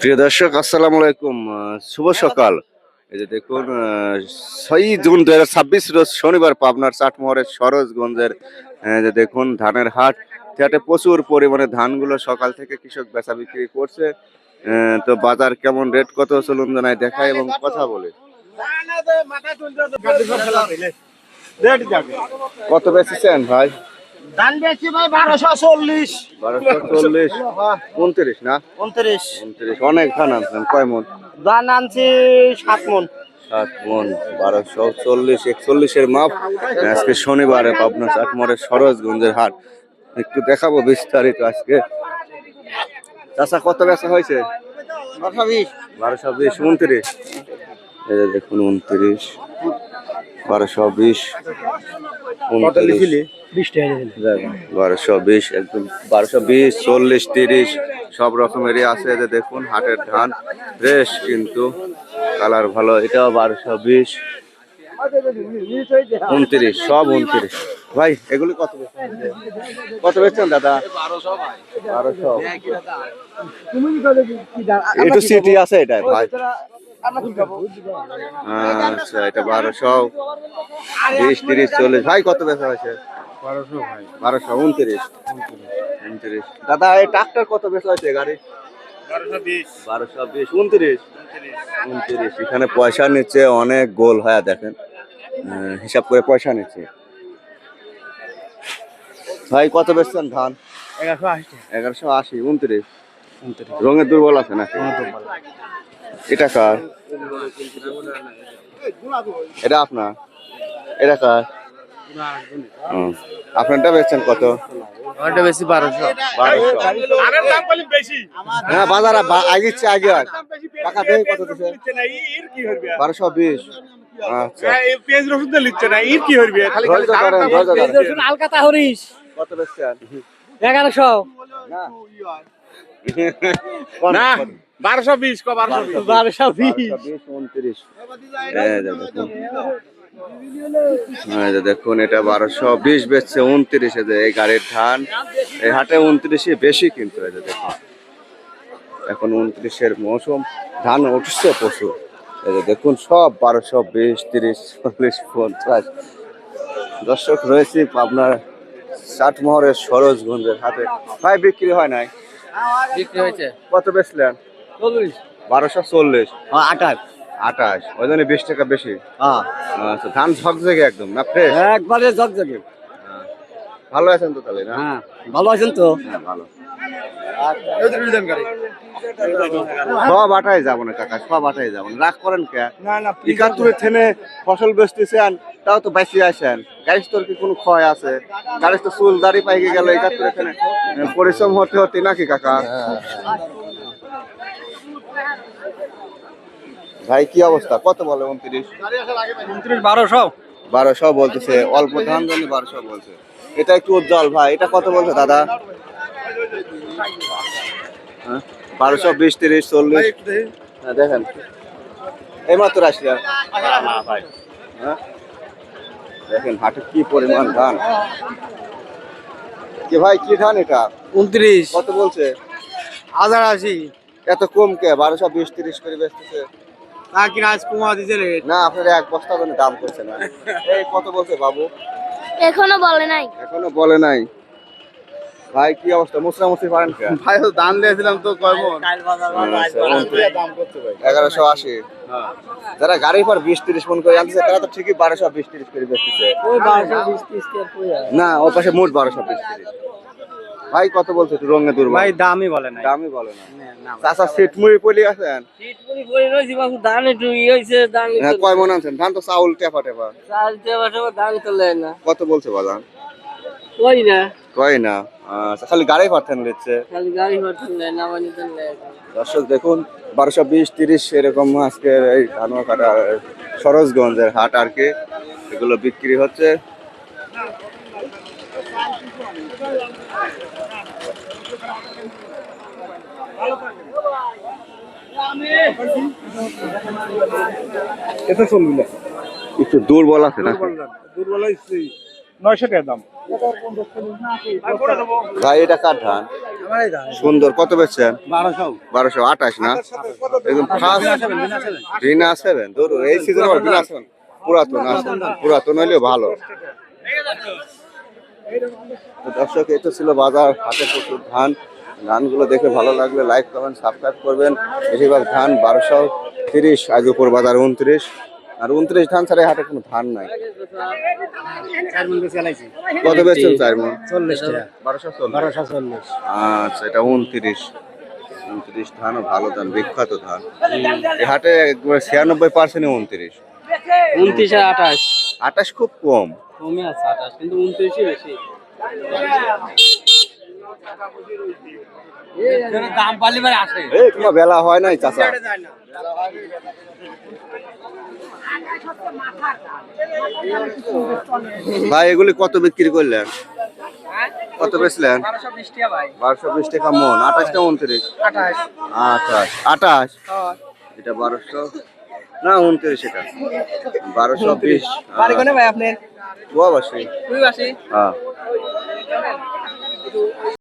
প্রিয় দর্শক, আসসালামু আলাইকুম। শুভ সকাল। এই যে দেখুন, 6 জুন 2026 রোজ শনিবার পাবনার চাটমোহরের সরোজগঞ্জের যে দেখুন ধানের হাট। হাটে প্রচুর পরিমাণে ধানগুলো সকাল থেকে কৃষক বেচা বিক্রি করছে। তো বাজার কেমন, রেট কত, চলুন জানাই দেখাই এবং কথা বলে। কত বেচেছেন ভাই? ধান বেশি ভাই 1240। 1240, 29 না? 29 29, অনেক ধান আনছেন। কয় মন? ধান আনছি 7 মন। 7 মন, 1240, 41-এর মাপ। আজকে শনিবারে পাবনা চাটমোহরের সরোজগঞ্জের হাট। একটু দেখাবো বিস্তারিত আজকে। চাচা, কত বেচা হয়েছে? 1220। 1220, 29। এই যে দেখুন 29, 1220, 29, 1220, একদম 1220, 40, 30 সব রকমেরই আছে। যে দেখুন হাটের ধান ফ্রেশ, কিন্তু কালার ভালো। এটাও 1220, 29, সব 29। ভাই এগুলি কত কত বেচছেন দাদা? 1200। একটু সিটি আছে এটা ভাই। আচ্ছা, এটা 1220, 30, 40। ভাই কত বেচা হয়েছে? 1200, 29, 29। দাদা এই ট্রাক্টর কত বেচা হয়েছে? গাড়ি 1220, 29, 29। এখানে পয়সা নিচ্ছে, অনেক গোল হয়ে দেখেন, হিসাব করে পয়সা নিচ্ছে। ভাই কত বেচছেন ধান? 1180, 29। রঙের দুর্বল আছে নাকি? এটা কার? এটা আপনার? এটা কার? আপনারটা বেচছেন কত? ওটা বেশি 1200। 1200। হ্যাঁ, বাজার আগিচ্ছে আগে। টাকা দিয়ে কত দিছে? 1220। আচ্ছা, আলকাতা হরিশ কত বেচছেন? 1100। না, 1220 কো 1220। 29। দেখুন এটা 1220 বেচছে 29। এই গাড়ির ধান এই হাটে 29 বেশি, কিন্তু এই যে দেখুন এখন 29-এর মৌসুম, ধান উঠছে প্রচুর। এই যে দেখুন সব 1220, 30, 40, 50। দর্শক, রয়েছি আপনার চাটমোহরের সরোজগঞ্জের হাটে। ভাই বিক্রি হয় নাই? বিক্রি হয়েছে কত বেচলেন? 40। 1240, 28। 28। ওই জন্য 20 টাকা বেশি। আচ্ছা, ধান ঝকঝকে একদম না, ফ্রেশ? একবারে ঝকঝকে। ভালো আছেন তো তাহলে না? হ্যাঁ, ভালো আছেন তো? হ্যাঁ, ভালো। সব আটাই যাবো না কাকা, সব আটাই যাবো না। রাগ করেন কে? 71 থেনে ফসল বেচতেছেন, তাও তো বেশি আসেন। গাড়ি তোর কি কোনো ক্ষয় আছে? গাড়ি তো চুল দাড়ি পাইকে গেল 71 থেনে, পরিশ্রম হতে হতে নাকি কাকা? ভাই কি অবস্থা, কত বলে? 29, 1200। 1200 বলতেছে। অল্প ধান জন্য 1200 বলছে। এটা একটু উজ্জ্বল ভাই, এটা কত বলছে দাদা? 1220, 30, 40। হ্যাঁ দেখেন, এই মাত্র আসলে। হ্যাঁ দেখেন হাটে কি পরিমাণ ধান। কি ভাই, কি ধান এটা? 29। কত বলছে? 1080। এত কম কে? 1220, 30 করে বেচতেছে। না কি আজ কমা দিছে রেট? না, আপনার এক বস্তা মানে দাম করছে না। এই কত বলছে বাবু? এখনো বলে নাই। এখনো বলে নাই। ভাই কি অবস্থা, মুসরামুসি পারেন কে? ভাই দান দিয়েছিলাম তো কয়মন? 1180। যারা গাড়ি পর 20-30 মন করে আনতেছে, তারা তো ঠিকই 1220, 30 করে বেচতেছে। ওই 1220 30 কই আর? না, ওর পাশে মোট 1220, 30। ভাই কত বলছে? একটু রঙে দুর্বল। ভাই দামই বলে নাই। দামই বলে না। চাচা সিটমুড়ি পলি আছেন? সিটপুরি বই রইছি বাবু, ধান একটু হইছে, ধান হ্যাঁ, কয় মন আনছেন ধান? তো চাউল টেপা টেপা। চালতে বসে ধান তো লেয় না। কত বলছে বাজার? কই না, কয় না। আচ্ছা, খালি গাড়ি পাঠান দিচ্ছে। খালি গাড়ি ভরতে লেয় না, মানে তো লেয় না। দর্শক দেখুন 1220, 30 এরকম আজকের এই ধানকাটা সরোজগঞ্জের হাট আর কি, এগুলো বিক্রি হচ্ছে। এটা চলবি না, একটু দুর্বল আছে না? দুর্বল হয়েছে। 900 টাকা দাম। ভাই এটা কার ধান? সুন্দর, কত বেচছেন? 1228 না, একদম ফার্স্ট ভিনা 7 ধরো এই সিজনে আবার ভিনা 7 পুরাতন আছে, পুরাতন হইলেও ভালো। তো দর্শক, এটা ছিল বাজার, হাতে প্রচুর ধান। ধানগুলো দেখে ভালো লাগলে লাইক কমেন্ট সাবস্ক্রাইব করবেন। বেশিরভাগ ধান 1230, আজ উপর বাজার 29, আর 29 ধান ছাড়া এই হাটে কোনো ধান নাই। কত বেচছেন 4 মণ? 1240। আচ্ছা, এটা 29 ধানও ভালো ধান, বিখ্যাত ধান। এই হাটে একবার 96% 29। 29 আর 28 28 খুব কম। কমে আছে 28, কিন্তু 29ই বেশি। দাম পালি ভাই আসে। এই তোমার বেলা হয় নাই চাচা? ভাই এগুলি কত বিক্রি করলেন? কত বেচলেন? 1220 টাকা ভাই। 1220 টাকা মন। 28 না 29? 28। এটা 1200 না 29, এটা 1220। বাড়ি কোনে ভাই আপনার? গোয়াবাসী। তুই বাসি? হ্যাঁ।